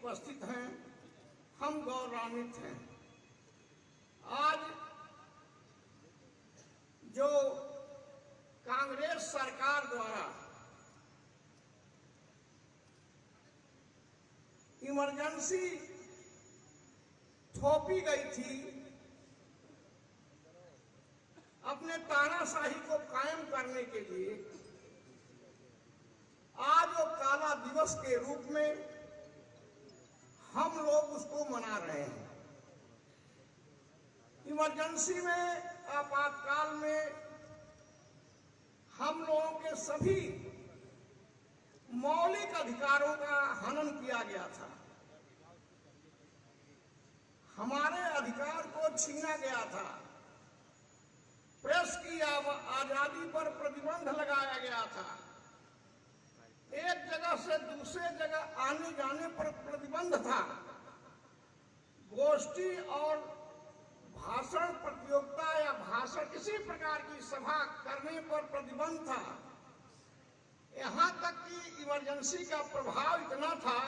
उपस्थित हैं, हम गौरवान्वित हैं। आज जो कांग्रेस सरकार द्वारा इमरजेंसी थोपी गई थी, अपने तानाशाही को कायम करने के लिए, आज वो काला दिवस के रूप में हम लोग उसको मना रहे हैं। इमरजेंसी में, आपातकाल में हम लोगों के सभी मौलिक अधिकारों का हनन किया गया था। हमारे अधिकार को छीना गया था। प्रेस की आजादी पर प्रतिबंध लगाया गया था। एक जगह से दूसरे जगह आने जाने पर प्रतिबंध था। गोष्ठी और भाषण प्रतियोगिता या भाषण किसी प्रकार की सभा करने पर प्रतिबंध था। यहाँ तक कि इमरजेंसी का प्रभाव इतना था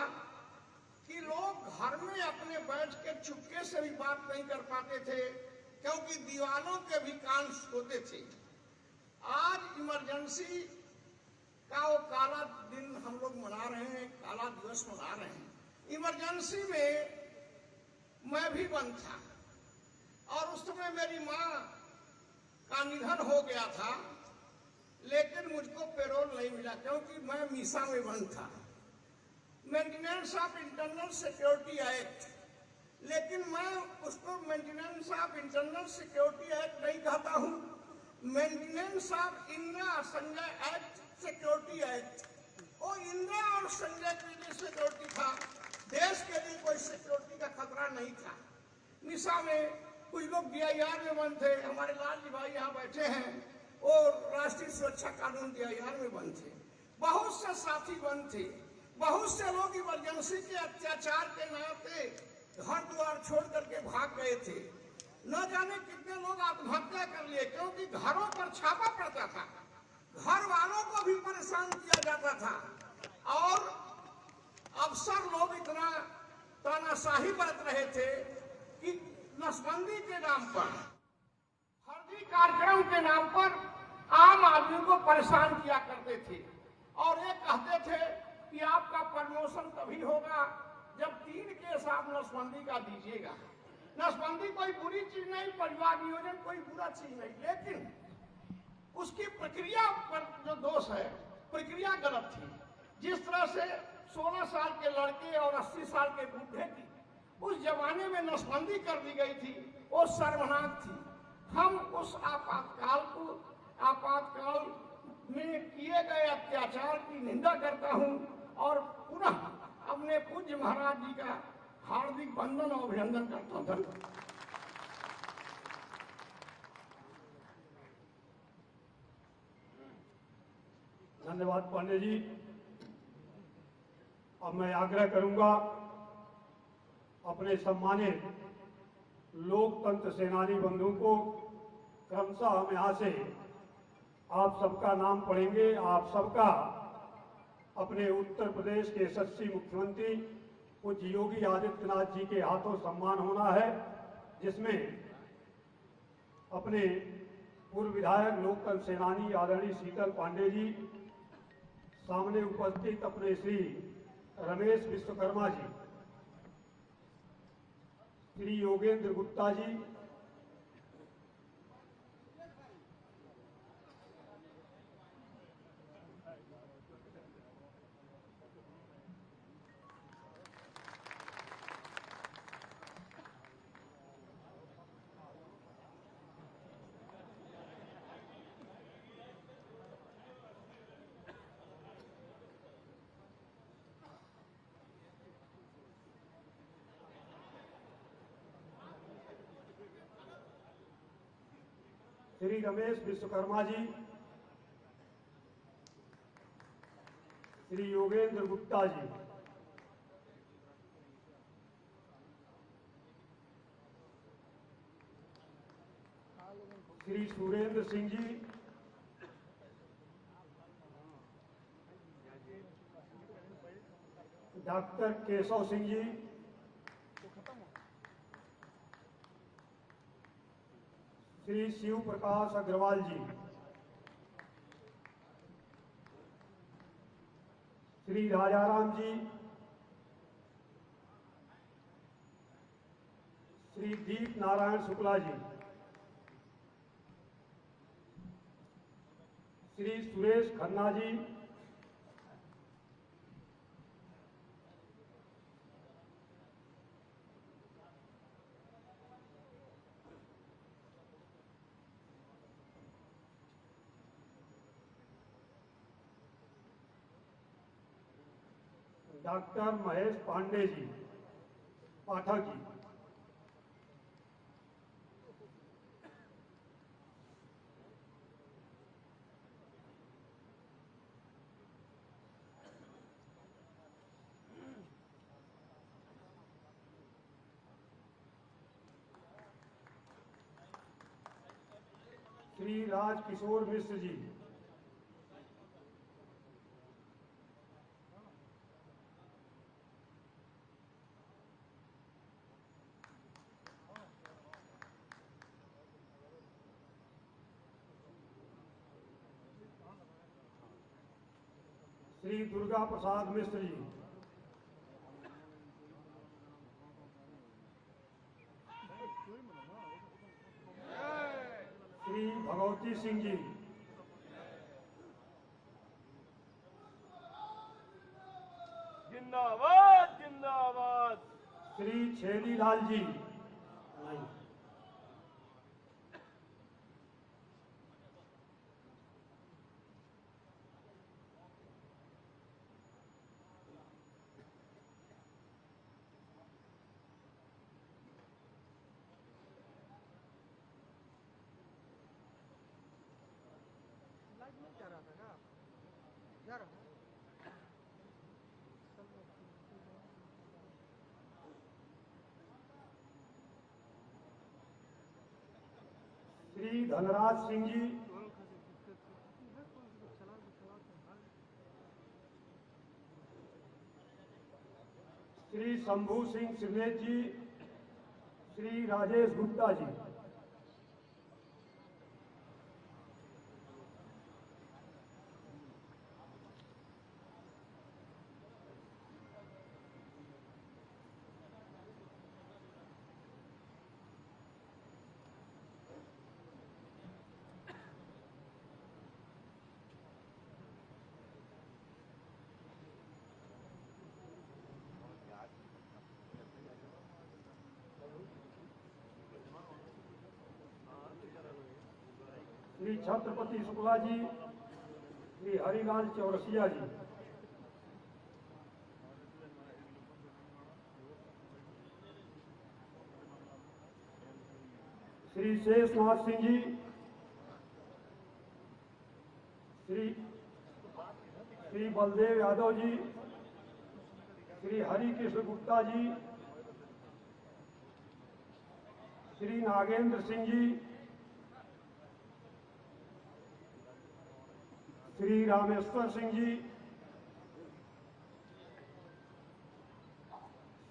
कि लोग घर में अपने बैठ के चुपके से भी बात नहीं कर पाते थे, क्योंकि दीवालों के भी कान होते थे। आज इमरजेंसी का वो काला दिन हम लोग मना रहे हैं, काला दिवस मना रहे हैं। इमरजेंसी में मैं भी बंद था और उस समय मेरी माँ का निधन हो गया था, लेकिन मुझको पेरोल नहीं मिला क्योंकि मैं मीसा में बंद था। Maintenance of internal security act, लेकिन मैं उसको maintenance of internal security act नहीं कहता हूँ, maintenance of Indira Sanjay act security act. वो इंदिरा और संजय के लिए सिक्योरिटी था, देश के लिए कोई सिक्योरिटी का खतरा नहीं था। मिसा में कुछ लोग DIR में बंद थे, हमारे लाल जी भाई यहाँ बैठे हैं, वो राष्ट्रीय सुरक्षा कानून DIR में बंद थे। बहुत से साथी बंद थे। बहुत से लोग इमरजेंसी के अत्याचार के नाते घर द्वार छोड़ करके भाग गए थे। न जाने कितने लोग आत्महत्या कर लिए, क्योंकि घरों पर छापा पड़ता था, घर वालों को भी परेशान किया जाता था और अफसर लोग इतना तानाशाही बरत रहे थे कि नसबंदी के नाम पर, फर्जी कार्यक्रम के नाम पर आम आदमी को परेशान किया करते थे और ये कहते थे कि आपका प्रमोशन तभी होगा जब 3 केस आप नसबंदी का दीजिएगा। नसबंदी कोई बुरी चीज नहीं, परिवार नियोजन कोई बुरा चीज नहीं, लेकिन उसकी प्रक्रिया पर जो दोष है, प्रक्रिया गलत थी। जिस तरह से 16 साल के लड़के और 80 साल के बूढ़े की उस जमाने में नसबंदी कर दी गई थी, वो शर्मनाक थी। हम उस आपातकाल में किए गए अत्याचार की निंदा करता हूँ और पुनः अपने पूज्य महाराज जी का हार्दिक वंदन और अभिनंदन करता हूँ। धन्यवाद पांडे जी। अब मैं आग्रह करूंगा अपने सम्मानित लोकतंत्र सेनानी बंधुओं को क्रमशः हम यहाँ से आप सबका नाम पढ़ेंगे। आप सबका अपने उत्तर प्रदेश के यशस्वी मुख्यमंत्री पूज्य योगी आदित्यनाथ जी के हाथों सम्मान होना है, जिसमें अपने पूर्व विधायक लोकतंत्र सेनानी आदरणीय शीतल पांडे जी, सामने उपस्थित अपने श्री रमेश विश्वकर्मा जी, श्री योगेंद्र गुप्ता जी, श्री रमेश विश्वकर्मा जी, श्री योगेंद्र गुप्ता जी, श्री सुरेंद्र सिंह जी, डॉक्टर केशव सिंह जी, श्री शिव प्रकाश अग्रवाल जी, श्री राजाराम जी, श्री दीप नारायण शुक्ला जी, श्री सुरेश खन्ना जी, डॉक्टर महेश पांडे जी, पाठक जी, श्री राजकिशोर मिश्र जी, श्री दुर्गा प्रसाद मिश्र जी, श्री भगवती सिंह जी, जिंदाबाद जिंदाबाद। श्री छेदीलाल जी, नहीं, श्री धनराज सिंह जी, श्री शंभू सिंह सिरनेत जी, श्री राजेश गुप्ता जी, श्री छत्रपति शुक्ला जी, श्री हरिलाल चौरसिया जी, श्री शेषनाथ सिंह जी, श्री बलदेव यादव जी, श्री हरिकृष्ण गुप्ता जी, श्री नागेंद्र सिंह जी, श्री रामेश्वर सिंह जी,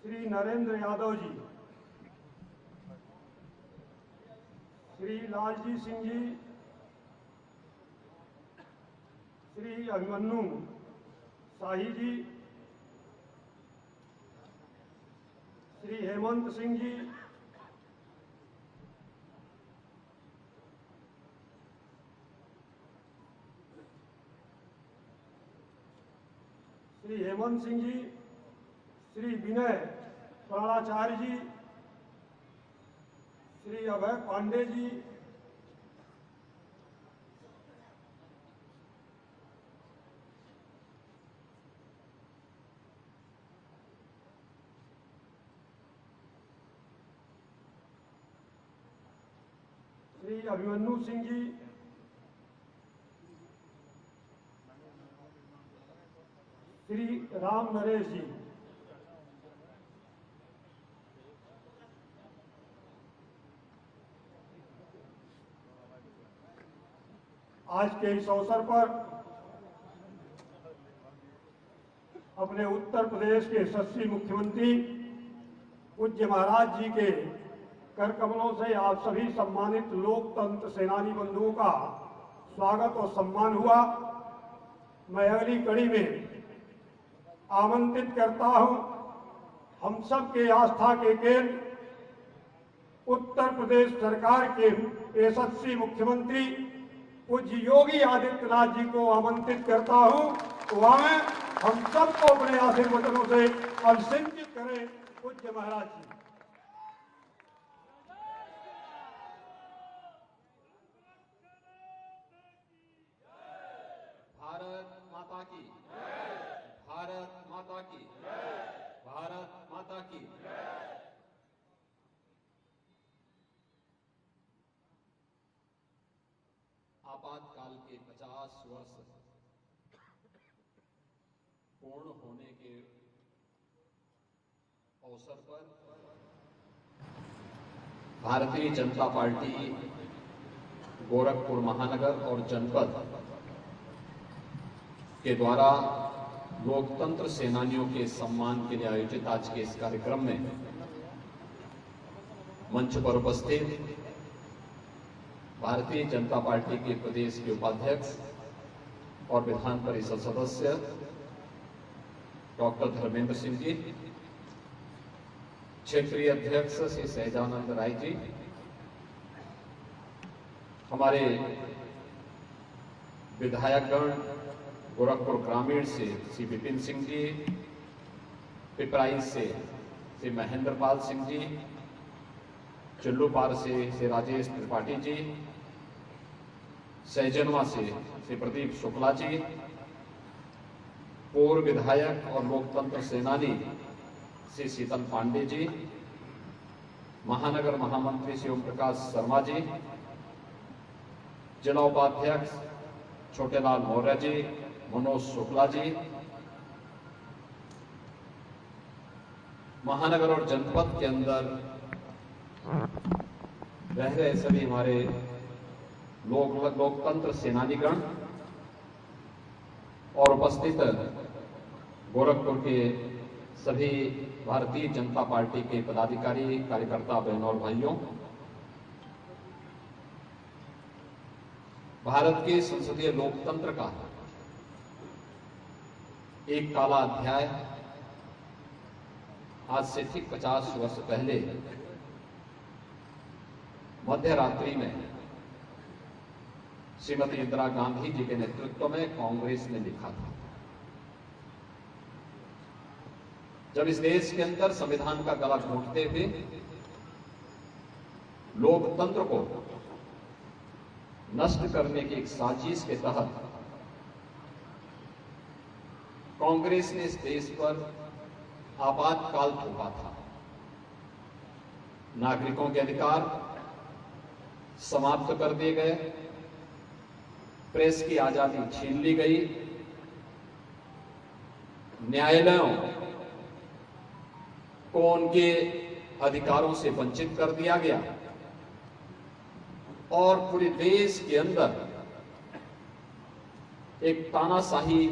श्री नरेंद्र यादव जी, श्री लालजी सिंह जी, श्री अभिमन्यु शाही जी, श्री हेमंत सिंह जी, श्री हेमंत सिंह जी, श्री विनय प्राणाचार्य जी, श्री अभय पांडे जी, श्री अभिमन्यु सिंह जी, श्री राम नरेश जी, आज के इस अवसर पर अपने अपने उत्तर प्रदेश के यशस्वी मुख्यमंत्री पूज्य महाराज जी के कर कमलों से आप सभी सम्मानित लोकतंत्र सेनानी बंधुओं का स्वागत और सम्मान हुआ। मैं अगली कड़ी में आमंत्रित करता हूं हम सब के आस्था के केंद्र उत्तर प्रदेश सरकार के यशस्वी मुख्यमंत्री पूज्य योगी आदित्यनाथ जी को आमंत्रित करता हूं। वहां हम सबको अपने आशीर्वचनों से अभिषेचित करें। पूज्य महाराज जी। भारत माता की, भारत माता की, भारत माता की। आपातकाल के 50 वर्ष पूर्ण होने के अवसर पर भारतीय जनता पार्टी गोरखपुर महानगर और जनपद के द्वारा लोकतंत्र सेनानियों के सम्मान के लिए आयोजित आज के इस कार्यक्रम में मंच पर उपस्थित भारतीय जनता पार्टी के प्रदेश के उपाध्यक्ष और विधान परिषद सदस्य डॉक्टर धर्मेंद्र सिंह जी, क्षेत्रीय अध्यक्ष श्री सहजानंद राय जी, हमारे विधायकगण गोरखपुर ग्रामीण से श्री विपिन सिंह जी, पिपराइच से श्री महेंद्र पाल सिंह जी, चुल्लूपार से श्री राजेश त्रिपाठी जी, सहजनवा से श्री प्रदीप शुक्ला जी, पूर्व विधायक और लोकतंत्र सेनानी श्री शीतल पांडे जी, महानगर महामंत्री श्री ओम प्रकाश शर्मा जी, जिला उपाध्यक्ष छोटेलाल मौर्य जी, मनोज शुक्ला जी, महानगर और जनपद के अंदर रह रहे सभी हमारे लोकतंत्र सेनानीगण और उपस्थित गोरखपुर के सभी भारतीय जनता पार्टी के पदाधिकारी, कार्यकर्ता, बहनों और भाइयों, भारत के संसदीय लोकतंत्र का एक काला अध्याय आज से ठीक 50 वर्ष पहले मध्य रात्रि में श्रीमती इंदिरा गांधी जी के नेतृत्व में कांग्रेस ने लिखा था। जब इस देश के अंदर संविधान का गला घोंटते हुए लोकतंत्र को नष्ट करने की एक साजिश के तहत कांग्रेस ने इस देश पर आपातकाल थोपा था। नागरिकों के अधिकार समाप्त कर दिए गए, प्रेस की आजादी छीन ली गई, न्यायालयों को उनके अधिकारों से वंचित कर दिया गया और पूरे देश के अंदर एक तानाशाही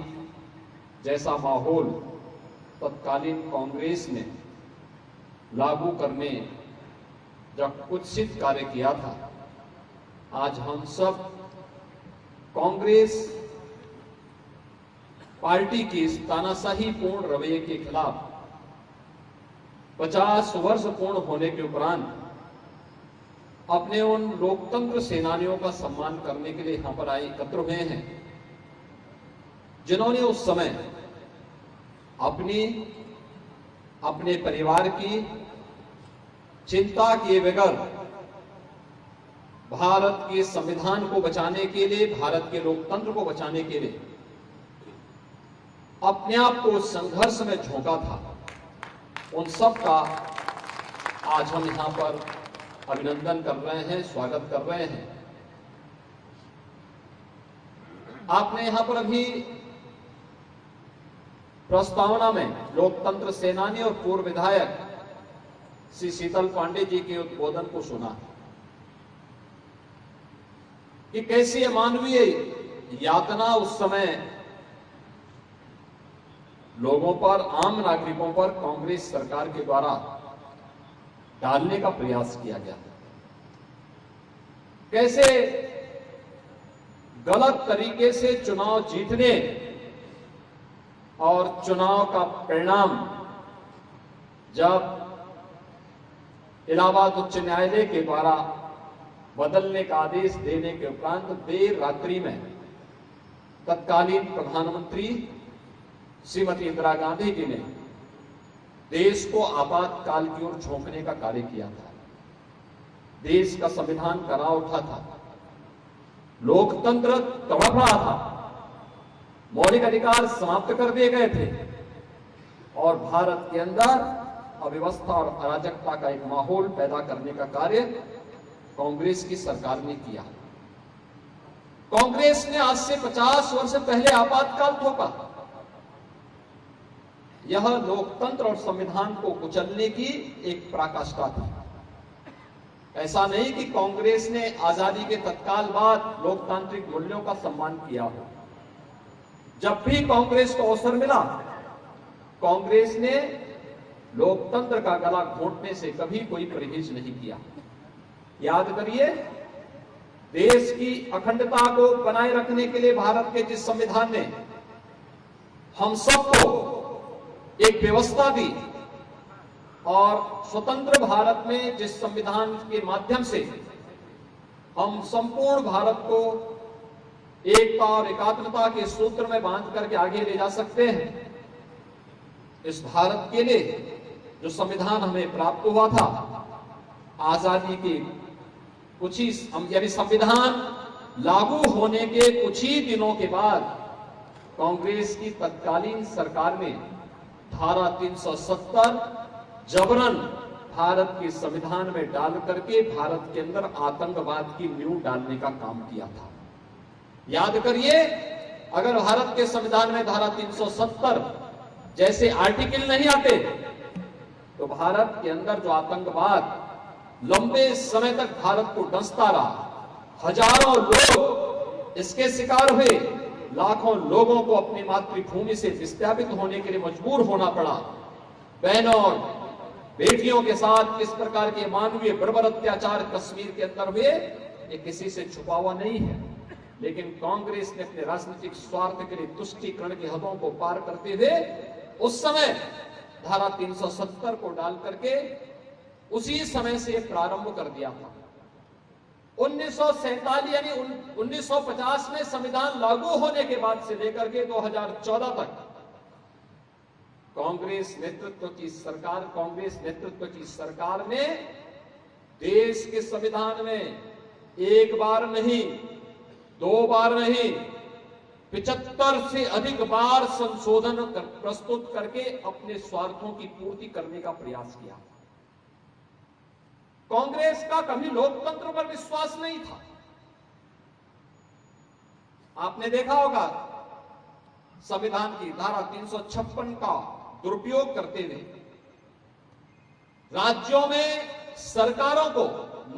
जैसा माहौल तत्कालीन कांग्रेस ने लागू करने जब कुत्सित कार्य किया था। आज हम सब कांग्रेस पार्टी की इस तानाशाही पूर्ण रवैये के खिलाफ 50 वर्ष पूर्ण होने के उपरांत अपने उन लोकतंत्र सेनानियों का सम्मान करने के लिए यहां पर आए एकत्र हुए हैं, जिन्होंने उस समय अपने परिवार की चिंता किए बगैर भारत के संविधान को बचाने के लिए, भारत के लोकतंत्र को बचाने के लिए अपने आप को संघर्ष में झोंका था। उन सब का आज हम यहां पर अभिनंदन कर रहे हैं, स्वागत कर रहे हैं। आपने यहां पर अभी प्रस्तावना में लोकतंत्र सेनानी और पूर्व विधायक श्री शीतल पांडे जी के उद्बोधन को सुना कि कैसी अमानवीय यातना उस समय लोगों पर, आम नागरिकों पर कांग्रेस सरकार के द्वारा डालने का प्रयास किया गया। कैसे गलत तरीके से चुनाव जीतने और चुनाव का परिणाम जब इलाहाबाद उच्च न्यायालय के द्वारा बदलने का आदेश देने के उपरांत देर रात्रि में तत्कालीन प्रधानमंत्री श्रीमती इंदिरा गांधी जी ने देश को आपातकाल की ओर झोंकने का कार्य किया था। देश का संविधान करा उठा था, लोकतंत्र तड़प रहा था, मौलिक अधिकार समाप्त कर दिए गए थे और भारत के अंदर अव्यवस्था और अराजकता का एक माहौल पैदा करने का कार्य कांग्रेस की सरकार ने किया। कांग्रेस ने आज से 50 वर्ष पहले आपातकाल थोपा। यह लोकतंत्र और संविधान को कुचलने की एक पराकाष्ठा थी। ऐसा नहीं कि कांग्रेस ने आजादी के तत्काल बाद लोकतांत्रिक मूल्यों का सम्मान किया हो। जब भी कांग्रेस को अवसर मिला, कांग्रेस ने लोकतंत्र का गला घोंटने से कभी कोई परहेज नहीं किया। याद करिए, देश की अखंडता को बनाए रखने के लिए भारत के जिस संविधान ने हम सबको एक व्यवस्था दी और स्वतंत्र भारत में जिस संविधान के माध्यम से हम संपूर्ण भारत को एकता और एकात्मता के सूत्र में बांध करके आगे ले जा सकते हैं, इस भारत के लिए जो संविधान हमें प्राप्त हुआ था, आजादी के कुछ ही यानी संविधान लागू होने के कुछ ही दिनों के बाद कांग्रेस की तत्कालीन सरकार ने धारा 370 जबरन भारत के संविधान में डाल करके भारत के अंदर आतंकवाद की नींव डालने का काम किया था। याद करिए, अगर भारत के संविधान में धारा 370 जैसे आर्टिकल नहीं आते तो भारत के अंदर जो आतंकवाद लंबे समय तक भारत को डसता रहा, हजारों लोग इसके शिकार हुए, लाखों लोगों को अपनी मातृभूमि से विस्थापित होने के लिए मजबूर होना पड़ा। बहनों और बेटियों के साथ किस प्रकार के मानवीय बर्बर अत्याचार कश्मीर के अंदर हुए, ये किसी से छुपा हुआ नहीं है। लेकिन कांग्रेस ने अपने राजनीतिक स्वार्थ के लिए तुष्टीकरण की हदों को पार करते हुए उस समय धारा 370 को डाल करके उसी समय से प्रारंभ कर दिया था। 1947 यानी 1950 में संविधान लागू होने के बाद से लेकर के 2014 तक कांग्रेस नेतृत्व की सरकार ने देश के संविधान में एक बार नहीं, दो बार नहीं, 75 से अधिक बार संशोधन प्रस्तुत करके अपने स्वार्थों की पूर्ति करने का प्रयास किया। कांग्रेस का कभी लोकतंत्र पर विश्वास नहीं था। आपने देखा होगा, संविधान की धारा 356 का दुरुपयोग करते हुए राज्यों में सरकारों को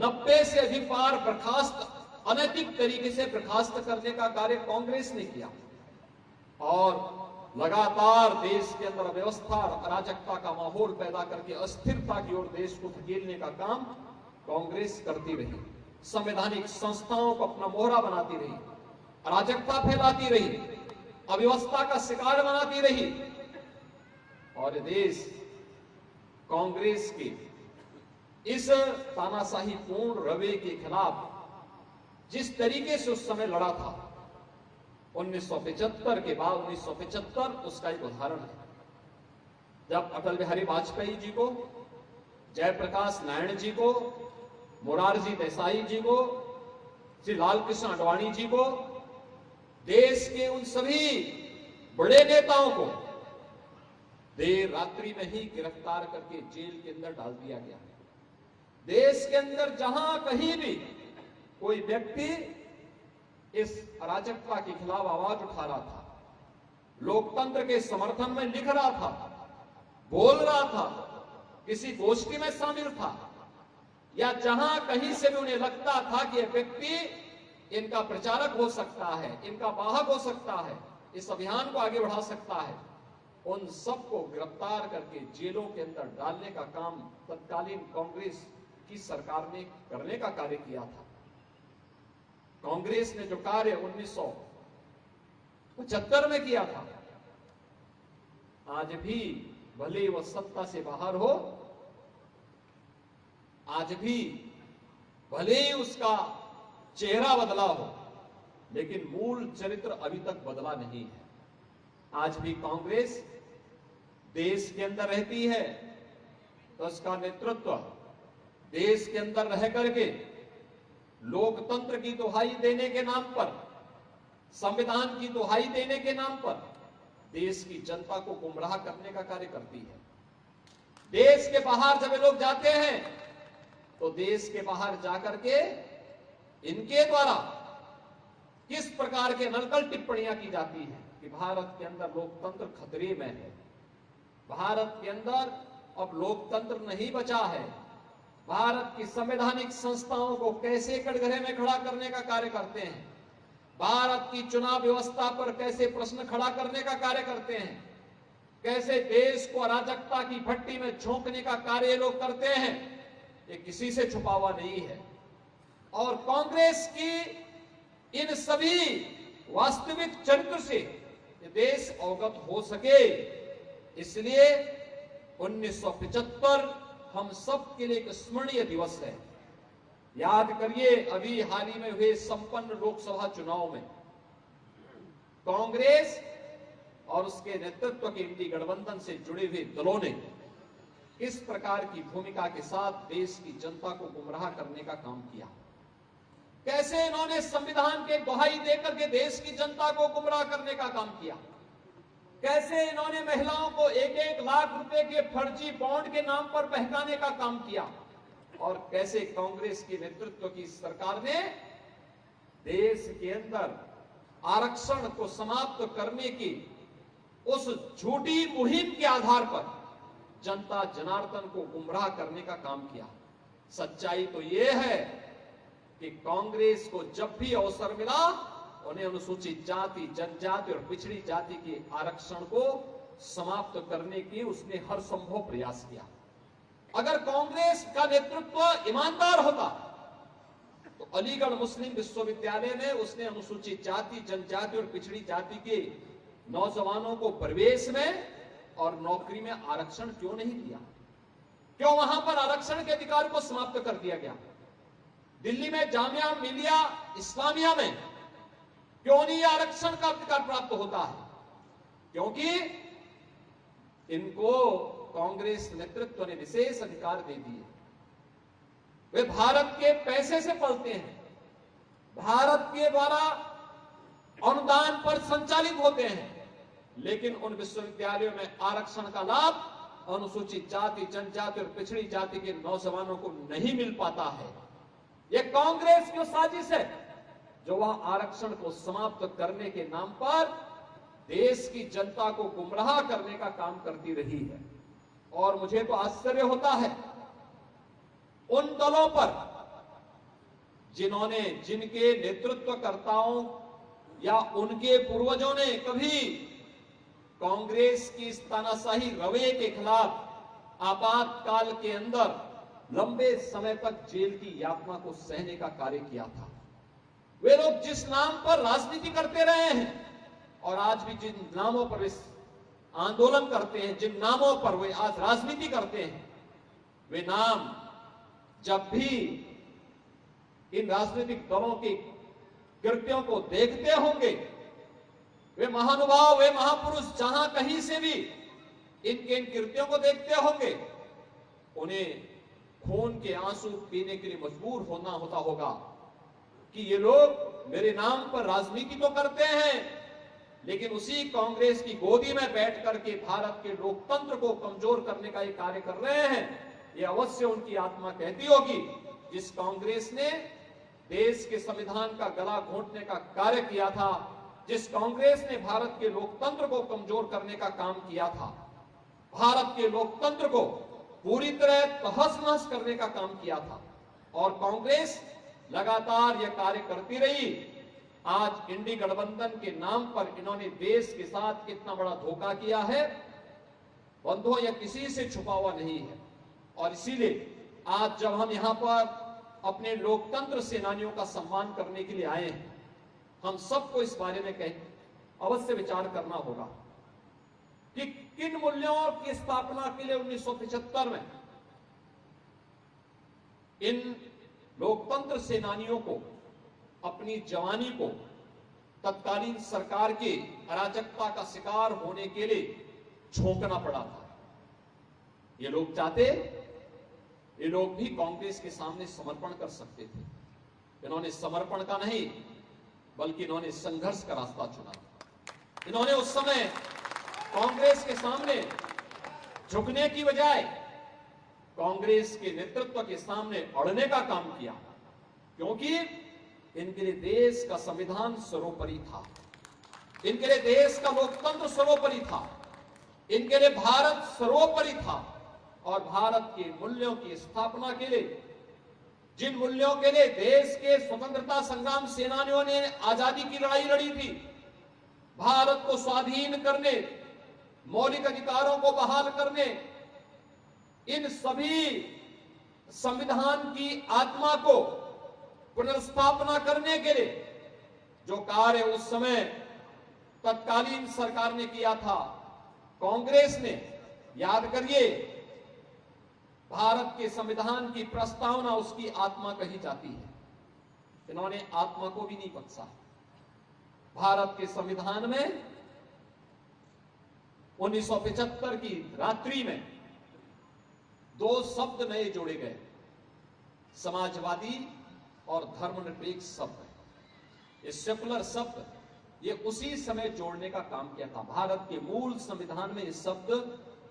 90 से अधिक बार बर्खास्त, अनैतिक तरीके से बर्खास्त करने का कार्य कांग्रेस ने किया और लगातार देश के अंदर अव्यवस्था और अराजकता का माहौल पैदा करके अस्थिरता की ओर देश को धकेलने का काम कांग्रेस करती रही। संवैधानिक संस्थाओं को अपना मोहरा बनाती रही, अराजकता फैलाती रही, अव्यवस्था का शिकार बनाती रही और देश कांग्रेस के इस तानाशाही पूर्ण रवैये के खिलाफ जिस तरीके से उस समय लड़ा था, 1975 के बाद 1975 उसका एक उदाहरण है। जब अटल बिहारी वाजपेयी जी को, जयप्रकाश नारायण जी को, मोरारजी देसाई जी को, श्री लालकृष्ण आडवाणी जी को, देश के उन सभी बड़े नेताओं को देर रात्रि में ही गिरफ्तार करके जेल के अंदर डाल दिया गया। देश के अंदर जहां कहीं भी कोई व्यक्ति इस अराजकता के खिलाफ आवाज उठा रहा था, लोकतंत्र के समर्थन में लिख रहा था, बोल रहा था, किसी गोष्ठी में शामिल था या जहां कहीं से भी उन्हें लगता था कि यह व्यक्ति इनका प्रचारक हो सकता है, इनका वाहक हो सकता है, इस अभियान को आगे बढ़ा सकता है, उन सबको गिरफ्तार करके जेलों के अंदर डालने का काम तत्कालीन कांग्रेस की सरकार ने करने का कार्य किया था। कांग्रेस ने जो कार्य 1975 में किया था, आज भी भले वह सत्ता से बाहर हो, आज भी भले ही उसका चेहरा बदला हो, लेकिन मूल चरित्र अभी तक बदला नहीं है। आज भी कांग्रेस देश के अंदर रहती है तो उसका नेतृत्व देश के अंदर रह करके लोकतंत्र की दुहाई देने के नाम पर, संविधान की दुहाई देने के नाम पर देश की जनता को गुमराह करने का कार्य करती है। देश के बाहर जब ये लोग जाते हैं तो देश के बाहर जाकर के इनके द्वारा किस प्रकार के नकल टिप्पणियां की जाती हैं कि भारत के अंदर लोकतंत्र खतरे में है, भारत के अंदर अब लोकतंत्र नहीं बचा है, भारत की संवैधानिक संस्थाओं को कैसे कटघरे में खड़ा करने का कार्य करते हैं, भारत की चुनाव व्यवस्था पर कैसे प्रश्न खड़ा करने का कार्य करते हैं, कैसे देश को अराजकता की भट्टी में झोंकने का कार्य लोग करते हैं, ये किसी से छुपा हुआ नहीं है। और कांग्रेस की इन सभी वास्तविक चरित्र से देश अवगत हो सके, इसलिए 1975 हम सब के लिए एक स्मरणीय दिवस है। याद करिए, अभी हाल ही में हुए संपन्न लोकसभा चुनाव में कांग्रेस और उसके नेतृत्व के इंडी गठबंधन से जुड़े हुए दलों ने इस प्रकार की भूमिका के साथ देश की जनता को गुमराह करने का काम किया। कैसे इन्होंने संविधान के दुहाई देकर के देश की जनता को गुमराह करने का काम किया, कैसे इन्होंने महिलाओं को 1-1 लाख रुपए के फर्जी बॉन्ड के नाम पर बहकाने का काम किया, और कैसे कांग्रेस के नेतृत्व की सरकार ने देश के अंदर आरक्षण को समाप्त करने की उस झूठी मुहिम के आधार पर जनता जनार्दन को गुमराह करने का काम किया। सच्चाई तो यह है कि कांग्रेस को जब भी अवसर मिला उन्हें अनुसूचित जाति, जनजाति और पिछड़ी जाति के आरक्षण को समाप्त करने की उसने हर संभव प्रयास किया। अगर कांग्रेस का नेतृत्व ईमानदार होता तो अलीगढ़ मुस्लिम विश्वविद्यालय में उसने अनुसूचित जाति, जनजाति और पिछड़ी जाति के नौजवानों को प्रवेश में और नौकरी में आरक्षण क्यों नहीं दिया? क्यों वहां पर आरक्षण के अधिकार को समाप्त कर दिया गया? दिल्ली में जामिया मिलिया इस्लामिया में क्यों नहीं आरक्षण का अधिकार प्राप्त होता है? क्योंकि इनको कांग्रेस नेतृत्व ने विशेष अधिकार दे दिए। वे भारत के पैसे से पलते हैं, भारत के द्वारा अनुदान पर संचालित होते हैं, लेकिन उन विश्वविद्यालयों में आरक्षण का लाभ अनुसूचित जाति, जनजाति और पिछड़ी जाति के नौजवानों को नहीं मिल पाता है। यह कांग्रेस की साजिश है जो वह आरक्षण को समाप्त करने के नाम पर देश की जनता को गुमराह करने का काम करती रही है। और मुझे तो आश्चर्य होता है उन दलों पर जिन्होंने, जिनके नेतृत्वकर्ताओं या उनके पूर्वजों ने कभी कांग्रेस की इस तानाशाही रवैये के खिलाफ आपातकाल के अंदर लंबे समय तक जेल की यातना को सहने का कार्य किया था। वे लोग जिस नाम पर राजनीति करते रहे हैं और आज भी जिन नामों पर इस आंदोलन करते हैं, जिन नामों पर वे आज राजनीति करते हैं, वे नाम जब भी इन राजनीतिक दलों के कृत्यों को देखते होंगे, वे महानुभाव, वे महापुरुष जहां कहीं से भी इनके इन कृत्यों को देखते होंगे, उन्हें खून के आंसू पीने के लिए मजबूर होना होता होगा कि ये लोग मेरे नाम पर राजनीति तो करते हैं, लेकिन उसी कांग्रेस की गोदी में बैठ करके भारत के लोकतंत्र को कमजोर करने का ये कार्य कर रहे हैं। ये अवश्य उनकी आत्मा कहती होगी, जिस कांग्रेस ने देश के संविधान का गला घोंटने का कार्य किया था, जिस कांग्रेस ने भारत के लोकतंत्र को कमजोर करने का काम किया था, भारत के लोकतंत्र को पूरी तरह तहस-नहस करने का काम किया था, और कांग्रेस लगातार यह कार्य करती रही। आज इंडी गठबंधन के नाम पर इन्होंने देश के साथ इतना बड़ा धोखा किया है बंधुओं, यह किसी से छुपा हुआ नहीं है। और इसीलिए आज जब हम यहां पर अपने लोकतंत्र सेनानियों का सम्मान करने के लिए आए हैं, हम सबको इस बारे में अवश्य विचार करना होगा कि किन मूल्यों की स्थापना के लिए 1975 में इन लोकतंत्र सेनानियों को अपनी जवानी को तत्कालीन सरकार की अराजकता का शिकार होने के लिए झोंकना पड़ा था। ये लोग चाहते, ये लोग भी कांग्रेस के सामने समर्पण कर सकते थे। इन्होंने समर्पण का नहीं, बल्कि इन्होंने संघर्ष का रास्ता चुना। इन्होंने उस समय कांग्रेस के सामने झुकने की बजाय कांग्रेस के नेतृत्व के सामने अड़ने का काम किया, क्योंकि इनके लिए देश का संविधान सर्वोपरि था, इनके लिए देश का लोकतंत्र सर्वोपरि था, इनके लिए भारत सर्वोपरि था। और भारत के मूल्यों की स्थापना के लिए, जिन मूल्यों के लिए देश के स्वतंत्रता संग्राम सेनानियों ने आजादी की लड़ाई लड़ी थी, भारत को स्वाधीन करने, मौलिक अधिकारों को बहाल करने, इन सभी संविधान की आत्मा को पुनर्स्थापना करने के लिए जो कार्य उस समय तत्कालीन सरकार ने किया था, कांग्रेस ने, याद करिए, भारत के संविधान की प्रस्तावना उसकी आत्मा कही जाती है। इन्होंने आत्मा को भी नहीं बख्शा। भारत के संविधान में 1975 की रात्रि में 2 शब्द नए जोड़े गए, समाजवादी और धर्मनिरपेक्ष शब्द। ये सेकुलर शब्द, ये उसी समय जोड़ने का काम किया था। भारत के मूल संविधान में ये शब्द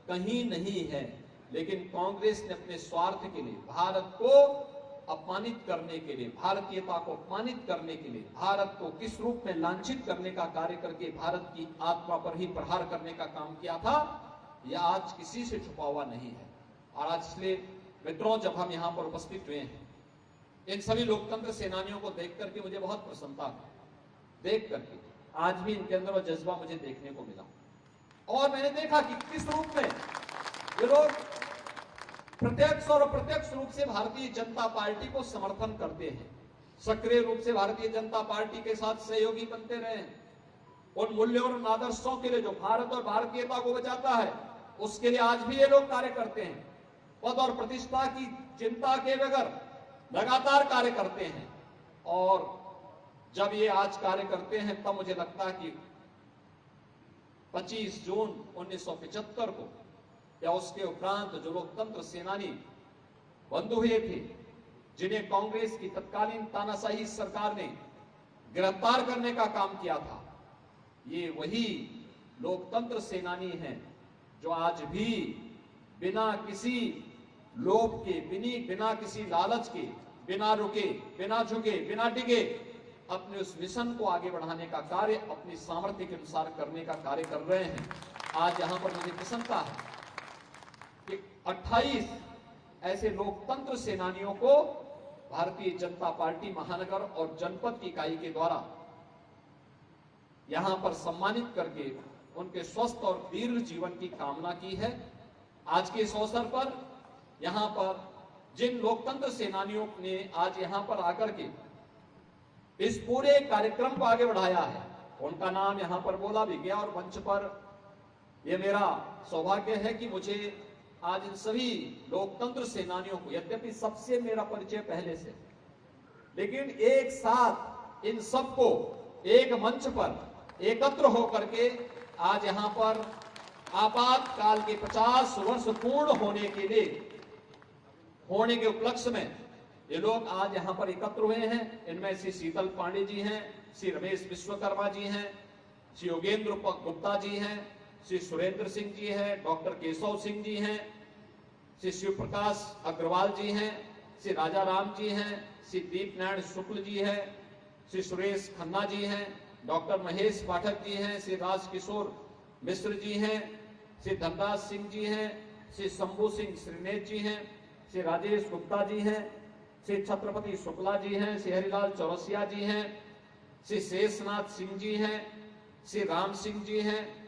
कहीं नहीं है, लेकिन कांग्रेस ने अपने स्वार्थ के लिए, भारत को अपमानित करने के लिए, भारतीयता को अपमानित करने के लिए, भारत को किस रूप में लांछित करने का कार्य करके भारत की आत्मा पर ही प्रहार करने का काम किया था। यह आज किसी से छुपा हुआ नहीं है। और आज इसलिए मित्रों, जब हम यहां पर उपस्थित हुए हैं, इन सभी लोकतंत्र सेनानियों को देख करके मुझे बहुत प्रसन्नता है। देख करके आज भी इनके अंदर वो जज्बा मुझे देखने को मिला। और मैंने देखा कि किस रूप में ये लोग प्रत्यक्ष और अप्रत्यक्ष रूप से भारतीय जनता पार्टी को समर्थन करते हैं, सक्रिय रूप से भारतीय जनता पार्टी के साथ सहयोगी बनते रहे हैं। उन मूल्यों और आदर्शों के लिए जो भारत और भारतीयता को बचाता है, उसके लिए आज भी ये लोग कार्य करते हैं। पद और प्रतिष्ठा की चिंता के बगैर लगातार कार्य करते हैं। और जब ये आज कार्य करते हैं, तब मुझे लगता है कि 25 जून 1975 को या उसके उपरांत जो लोकतंत्र सेनानी बंधु हुए थे, जिन्हें कांग्रेस की तत्कालीन तानाशाही सरकार ने गिरफ्तार करने का काम किया था, ये वही लोकतंत्र सेनानी हैं जो आज भी बिना किसी लोभ के, बिना किसी लालच के, बिना रुके, बिना झुके, बिना डिगे अपने उस मिशन को आगे बढ़ाने का कार्य अपनी सामर्थ्य के अनुसार करने का कार्य कर रहे हैं। आज यहां पर मुझे प्रसन्नता है कि 28 ऐसे लोकतंत्र सेनानियों को भारतीय जनता पार्टी महानगर और जनपद की इकाई के द्वारा यहां पर सम्मानित करके उनके स्वस्थ और दीर्घ जीवन की कामना की है। आज के इस अवसर पर यहां पर जिन लोकतंत्र सेनानियों ने आज यहां पर आकर के इस पूरे कार्यक्रम को आगे बढ़ाया है, उनका नाम यहां पर बोला भी गया। और मंच पर यह मेरा सौभाग्य है कि मुझे आज इन सभी लोकतंत्र सेनानियों को, यद्यपि सबसे मेरा परिचय पहले से, लेकिन एक साथ इन सबको एक मंच पर एकत्र होकर के आज यहां पर आपातकाल के 50 वर्ष पूर्ण होने के उपलक्ष्य में ये लोग आज यहां पर एकत्र हुए हैं। इनमें श्री शीतल पांडे जी हैं, श्री रमेश विश्वकर्मा जी हैं, श्री योगेंद्र गुप्ता जी हैं, श्री सुरेंद्र सिंह जी हैं, डॉक्टर केशव सिंह जी हैं, श्री शिव प्रकाश अग्रवाल जी हैं, श्री राजा राम जी हैं, श्री दीप नारायण शुक्ल जी हैं, श्री सुरेश खन्ना जी हैं, डॉक्टर महेश पाठक जी हैं, श्री राजकिशोर मिश्र जी हैं, श्री धनराज सिंह जी हैं, श्री शंभू सिंह श्रीनेत जी हैं, श्री राजेश गुप्ता जी हैं, श्री छत्रपति शुक्ला जी हैं, श्री हरिलाल चौरसिया जी हैं, श्री शेषनाथ सिंह जी हैं, श्री राम सिंह जी हैं,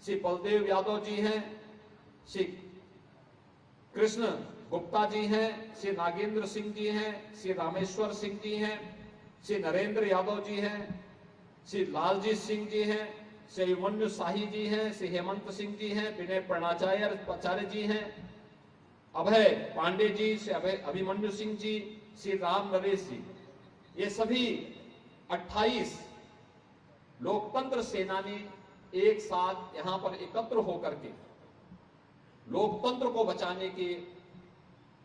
श्री बलदेव यादव जी हैं, श्री कृष्ण गुप्ता जी हैं, श्री नागेंद्र सिंह जी हैं, श्री रामेश्वर सिंह जी हैं, श्री नरेंद्र यादव जी हैं, श्री लालजीत सिंह जी हैं, श्री अभिमन्यु शाही जी हैं, श्री हेमंत सिंह जी हैं, विनय प्रणाचार्य जी हैं, अभय पांडे जी, श्री अभिमन्यु सिंह जी, श्री राम नरेश जी, ये सभी 28 लोकतंत्र सेनानी एक साथ यहां पर एकत्र होकर के लोकतंत्र को बचाने के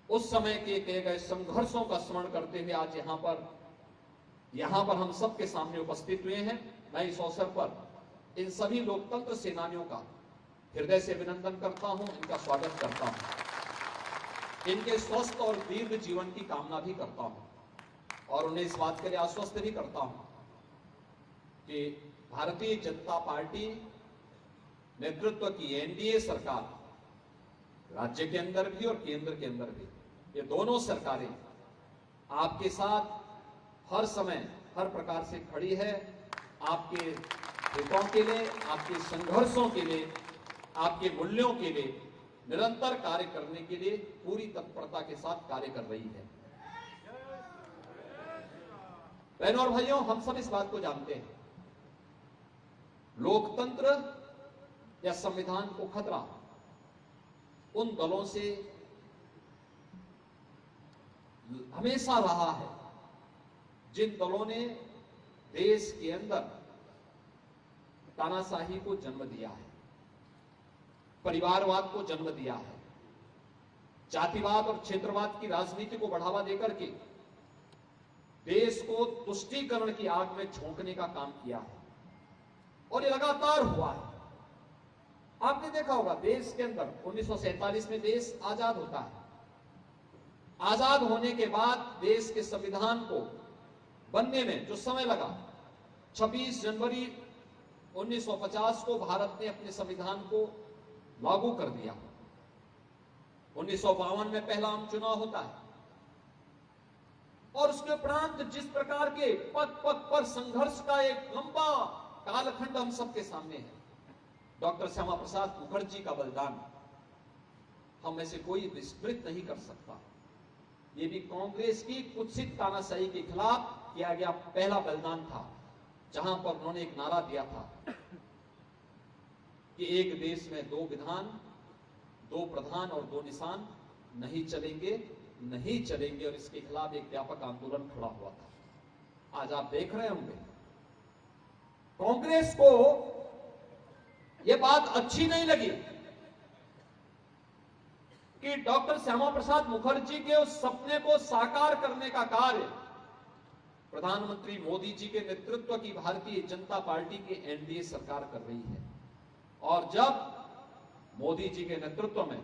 उस समय के किए गए संघर्षों का स्मरण करते हुए आज यहां पर हम सबके सामने उपस्थित हुए हैं। मैं इस अवसर पर इन सभी लोकतंत्र सेनानियों का हृदय से अभिनंदन करता हूं, इनका स्वागत करता हूं, इनके स्वस्थ और दीर्घ जीवन की कामना भी करता हूं और उन्हें इस बात के लिए आश्वस्त भी करता हूं कि भारतीय जनता पार्टी नेतृत्व की एनडीए सरकार राज्य के अंदर भी और केंद्र के अंदर भी, ये दोनों सरकारें आपके साथ हर समय हर प्रकार से खड़ी है। आपके हितों के लिए, आपके संघर्षों के लिए, आपके मूल्यों के लिए निरंतर कार्य करने के लिए पूरी तत्परता के साथ कार्य कर रही है। बहनों और भाइयों, हम सब इस बात को जानते हैं, लोकतंत्र या संविधान को खतरा उन दलों से हमेशा रहा है जिन दलों ने देश के अंदर तानाशाही को जन्म दिया है, परिवारवाद को जन्म दिया है, जातिवाद और क्षेत्रवाद की राजनीति को बढ़ावा देकर के देश को तुष्टीकरण की आग में झोंकने का काम किया है और ये लगातार हुआ है। आपने देखा होगा देश के अंदर 1947 में देश आजाद होता है। आजाद होने के बाद देश के संविधान को बनने में जो समय लगा, 26 जनवरी 1950 को भारत ने अपने संविधान को लागू कर दिया। 1952 में पहला आम चुनाव होता है और उसके उपरांत जिस प्रकार के पग पग पर संघर्ष का एक लंबा कालखंड हम सबके सामने है। डॉक्टर श्यामा प्रसाद मुखर्जी का बलिदान हम में से कोई विस्मृत नहीं कर सकता। ये भी कांग्रेस की कुत्सित तानाशाही के खिलाफ किया गया पहला बलिदान था, जहां पर उन्होंने एक नारा दिया था कि एक देश में 2 विधान, 2 प्रधान और 2 निशान नहीं चलेंगे, नहीं चलेंगे, और इसके खिलाफ एक व्यापक आंदोलन खड़ा हुआ था। आज आप देख रहे होंगे कांग्रेस को यह बात अच्छी नहीं लगी कि डॉक्टर श्यामा प्रसाद मुखर्जी के उस सपने को साकार करने का कार्य प्रधानमंत्री मोदी जी के नेतृत्व की भारतीय जनता पार्टी की एनडीए सरकार कर रही है। और जब मोदी जी के नेतृत्व में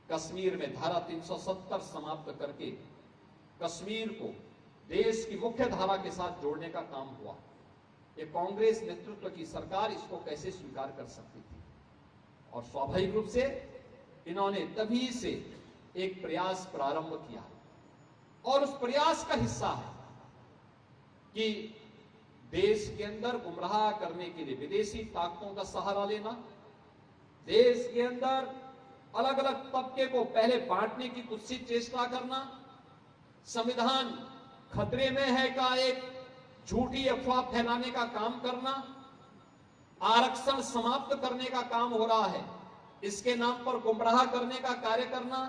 कश्मीर में धारा 370 समाप्त करके कश्मीर को देश की मुख्य धारा के साथ जोड़ने का काम हुआ, ये कांग्रेस नेतृत्व की सरकार इसको कैसे स्वीकार कर सकती थी? और स्वाभाविक रूप से इन्होंने तभी से एक प्रयास प्रारंभ किया और उस प्रयास का हिस्सा है कि देश के अंदर गुमराह करने के लिए विदेशी ताकतों का सहारा लेना, देश के अंदर अलग अलग तबके को पहले बांटने की कुत्सित चेष्टा करना, संविधान खतरे में है का एक झूठी अफवाह फैलाने का काम करना, आरक्षण समाप्त करने का काम हो रहा है, इसके नाम पर गुमराह करने का कार्य करना,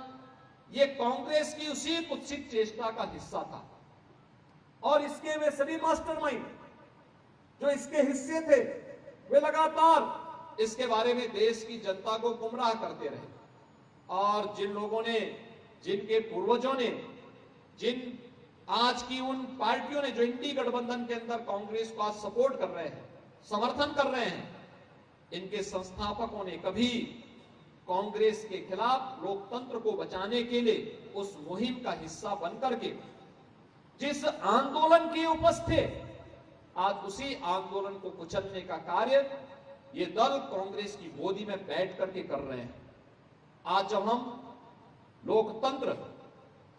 यह कांग्रेस की उसी कुत्सित चेष्टा का हिस्सा था। और इसके वे सभी मास्टरमाइंड जो इसके हिस्से थे, वे लगातार इसके बारे में देश की जनता को गुमराह करते रहे। और जिन लोगों ने, जिनके पूर्वजों ने, जिन आज की उन पार्टियों ने जो इंडी गठबंधन के अंदर कांग्रेस को आज सपोर्ट कर रहे हैं, समर्थन कर रहे हैं, इनके संस्थापकों ने कभी कांग्रेस के खिलाफ लोकतंत्र को बचाने के लिए उस मुहिम का हिस्सा बनकर के जिस आंदोलन की उपस्थित, आज उसी आंदोलन को कुचलने का कार्य ये दल कांग्रेस की गोदी में बैठ करके कर रहे हैं। आज जब हम लोकतंत्र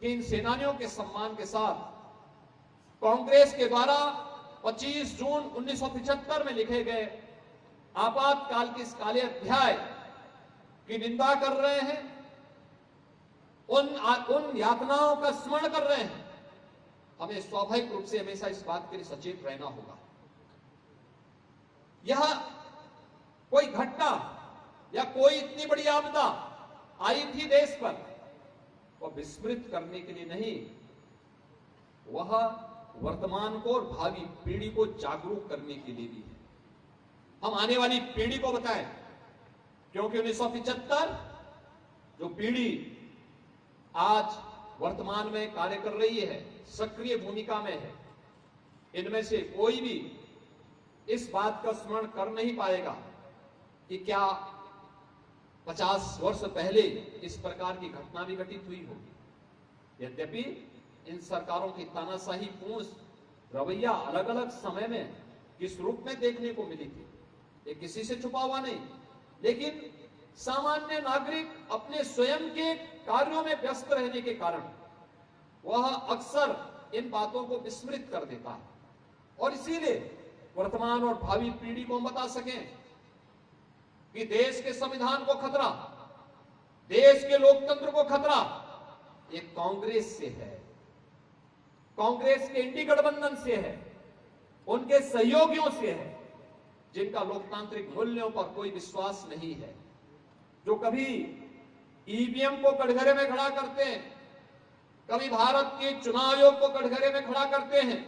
के इन सेनानियों के सम्मान के साथ कांग्रेस के द्वारा 25 जून 1975 में लिखे गए आपातकाल के इस काले अध्याय की निंदा कर रहे हैं, उन यातनाओं का स्मरण कर रहे हैं, हमें स्वाभाविक रूप से हमेशा इस बात के लिए सचेत रहना होगा। यह कोई घटना या कोई इतनी बड़ी आपदा आई थी देश पर, वह विस्मृत करने के लिए नहीं, वह वर्तमान को और भावी पीढ़ी को जागरूक करने के लिए भी है। हम आने वाली पीढ़ी को बताएं, क्योंकि 1975 जो पीढ़ी आज वर्तमान में कार्य कर रही है, सक्रिय भूमिका में है, इनमें से कोई भी इस बात का स्मरण कर नहीं पाएगा कि क्या 50 वर्ष पहले इस प्रकार की घटना भी घटित हुई होगी। यद्यपि इन सरकारों की तानाशाही पूर्ण रवैया अलग अलग समय में किस रूप में देखने को मिली थी, ये किसी से छुपा हुआ नहीं, लेकिन सामान्य नागरिक अपने स्वयं के कार्यों में व्यस्त रहने के कारण वह अक्सर इन बातों को विस्मृत कर देता है। और इसीलिए वर्तमान और भावी पीढ़ी को हम बता सकें कि देश के संविधान को खतरा, देश के लोकतंत्र को खतरा ये कांग्रेस से है, कांग्रेस के इंडी गठबंधन से है, उनके सहयोगियों से है, जिनका लोकतांत्रिक मूल्यों पर कोई विश्वास नहीं है, जो कभी ईवीएम को कटघरे में खड़ा करते हैं, कभी भारत के चुनाव आयोग को कटघरे में खड़ा करते हैं,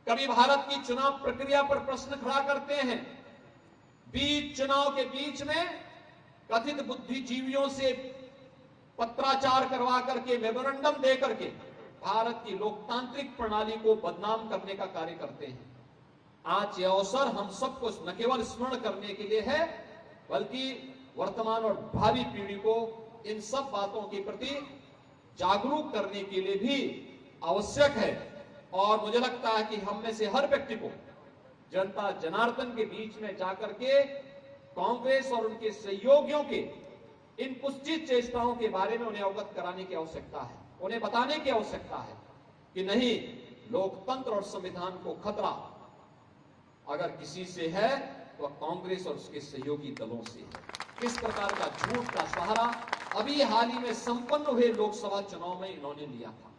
कभी भारत की चुनाव प्रक्रिया पर प्रश्न खड़ा करते हैं, बीच चुनाव के बीच में कथित बुद्धिजीवियों से पत्राचार करवा करके, मेमोरेंडम दे करके भारत की लोकतांत्रिक प्रणाली को बदनाम करने का कार्य करते हैं। आज यह अवसर हम सबको न केवल स्मरण करने के लिए है, बल्कि वर्तमान और भावी पीढ़ी को इन सब बातों के प्रति जागरूक करने के लिए भी आवश्यक है। और मुझे लगता है कि हम में से हर व्यक्ति को जनता जनार्दन के बीच में जाकर के कांग्रेस और उनके सहयोगियों के इन कुत्सित चेष्टाओं के बारे में उन्हें अवगत कराने की आवश्यकता है, उन्हें बताने की आवश्यकता है कि नहीं, लोकतंत्र और संविधान को खतरा अगर किसी से है तो कांग्रेस और उसके सहयोगी दलों से है। किस प्रकार का झूठ का सहारा अभी हाल ही में संपन्न हुए लोकसभा चुनाव में इन्होंने लिया था,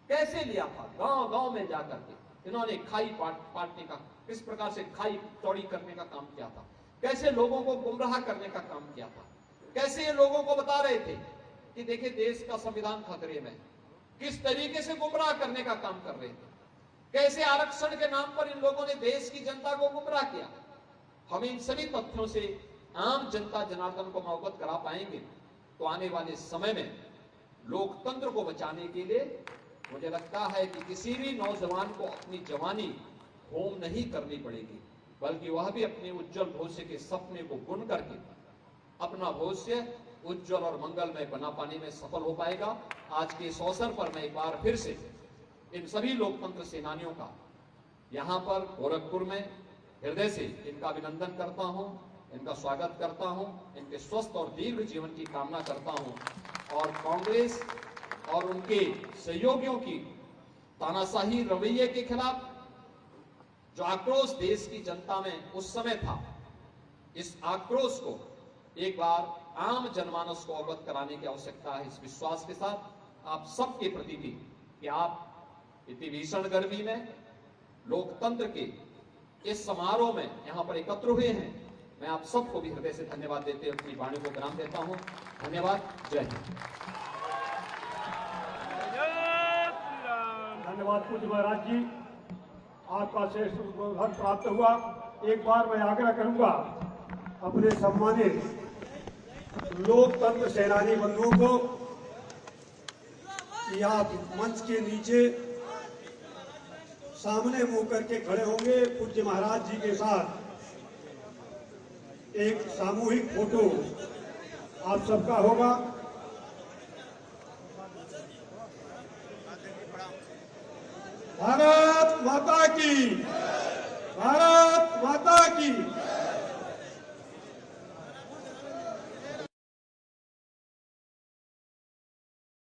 कैसे लिया था, गांव गांव में जाकर के इन्होंने खाई पाटने का, किस प्रकार से खाई चौड़ी करने का काम किया था, कैसे लोगों को गुमराह करने का काम किया था, कैसे ये लोगों को बता रहे थे कि देखिए देश का संविधान खतरे में, किस तरीके से गुमराह करने का काम कर रहे थे, कैसे आरक्षण के नाम पर इन लोगों ने देश की जनता को गुमराह किया। हम इन सभी तथ्यों से आम जनता जनार्दन को अवगत करा पाएंगे तो आने वाले समय में लोकतंत्र को बचाने के लिए मुझे लगता है कि किसी भी नौजवान को अपनी जवानी होम नहीं करनी पड़ेगी, बल्कि वह भी अपने उज्जवल भविष्य के सपने को बुन करके अपना भविष्य उज्जवल और मंगलमय बना पाने में सफल हो पाएगा। आज के इस अवसर पर मैं एक बार फिर से इन सभी लोकतंत्र सेनानियों का यहाँ पर गोरखपुर में हृदय से इनका अभिनंदन करता हूँ, इनका स्वागत करता हूँ, इनके स्वस्थ और दीर्घ जीवन की कामना करता हूँ और कांग्रेस और उनके सहयोगियों की तानाशाही रवैये के खिलाफ जो आक्रोश देश की जनता में उस समय था, इस आक्रोश को एक बार आम जनमानस को अवगत कराने की आवश्यकता है। इस विश्वास के साथ आप सबके प्रति भी कि आप इतनी भीषण गर्मी में लोकतंत्र के इस समारोह में यहाँ पर एकत्र हुए हैं, मैं आप सबको भी हृदय से धन्यवाद देते हुए अपनी वाणी को विराम देता हूँ। धन्यवाद, जय हिंद। धन्यवाद पूज्य महाराज जी, आपका शेष घर प्राप्त हुआ। एक बार मैं आग्रह करूंगा अपने सम्मानित लोकतंत्र सेनानी बंधुओं को कि आप मंच के नीचे सामने मुंह करके खड़े होंगे। पूज्य महाराज जी के साथ एक सामूहिक फोटो आप सबका होगा। भारत माता की, भारत माता की।